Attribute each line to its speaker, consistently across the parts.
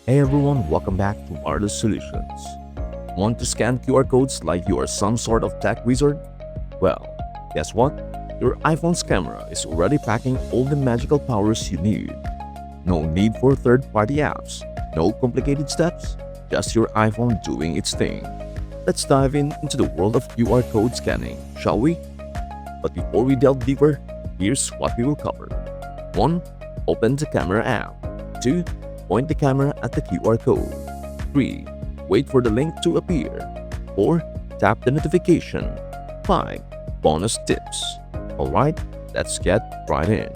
Speaker 1: Hey everyone, welcome back to Marvelous Solutions. Want to scan QR codes like you are some sort of tech wizard? Well, guess what? Your iPhone's camera is already packing all the magical powers you need. No need for third-party apps, no complicated steps, just your iPhone doing its thing. Let's dive into the world of QR code scanning, shall we? But before we delve deeper, here's what we will cover. 1. Open the camera app. 2. Point the camera at the QR code. 3. Wait for the link to appear. 4. Tap the notification. 5. Bonus tips. Alright, let's get right in.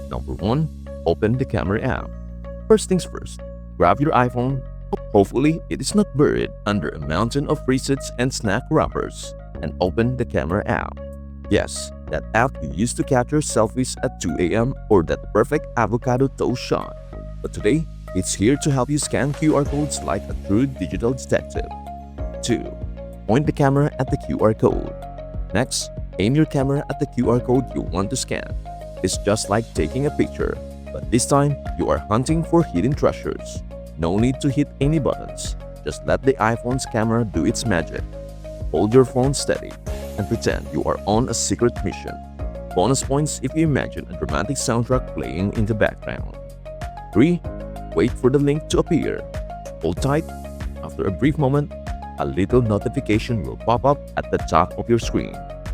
Speaker 1: Number 1. Open the camera app. First things first, grab your iPhone. Hopefully, it is not buried under a mountain of presets and snack wrappers, and open the camera app. Yes, that app you use to capture selfies at 2 a.m. or that perfect avocado toast shot. But today, it's here to help you scan QR codes like a true digital detective. 2. Point the camera at the QR code. Next, aim your camera at the QR code you want to scan. It's just like taking a picture, but this time you are hunting for hidden treasures. No need to hit any buttons, just let the iPhone's camera do its magic. Hold your phone steady and pretend you are on a secret mission. Bonus points if you imagine a dramatic soundtrack playing in the background. 3. Wait for the link to appear. Hold tight. After a brief moment, a little notification will pop up at the top of your screen.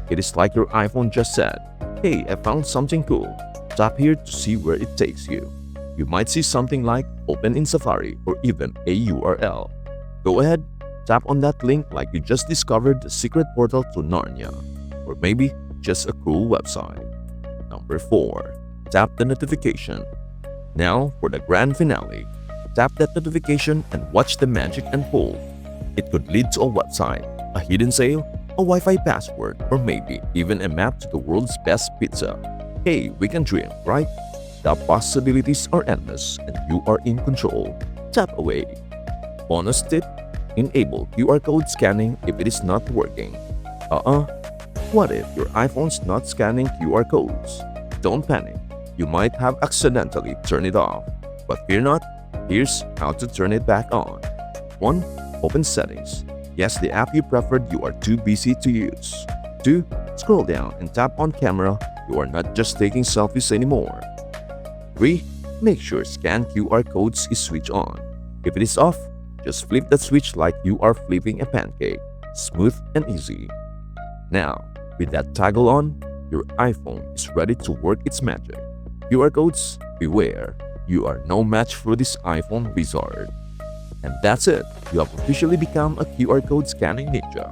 Speaker 1: It is like your iPhone just said, "Hey, I found something cool. Tap here to see where it takes you." You might see something like "Open in Safari" or even a URL. Go ahead, tap on that link like you just discovered the secret portal to Narnia. Or maybe just a cool website. Number 4. Tap the notification. Now for the grand finale. Tap that notification and watch the magic unfold. It could lead to a website, a hidden sale, a Wi-Fi password, or maybe even a map to the world's best pizza. Hey, we can dream, right? The possibilities are endless and you are in control. Tap away. Bonus tip: enable QR code scanning if it is not working. What if your iPhone's not scanning QR codes? Don't panic. You might have accidentally turned it off. But fear not, here's how to turn it back on. 1. Open Settings. Yes, the app you preferred you are too busy to use. 2. Scroll down and tap on Camera. You are not just taking selfies anymore. 3. Make sure Scan QR Codes is switched on. If it is off, just flip that switch like you are flipping a pancake. Smooth and easy. Now, with that toggle on, your iPhone is ready to work its magic. QR codes, beware. You are no match for this iPhone wizard. And that's it. You have officially become a QR code scanning ninja.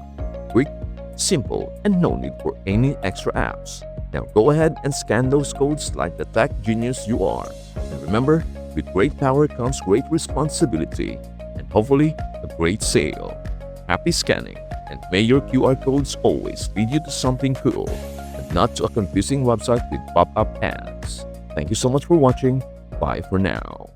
Speaker 1: Quick, simple, and no need for any extra apps. Now go ahead and scan those codes like the tech genius you are. And remember, with great power comes great responsibility. And hopefully, a great sale. Happy scanning, and may your QR codes always lead you to something cool, and not to a confusing website with pop-up ads. Thank you so much for watching. Bye for now.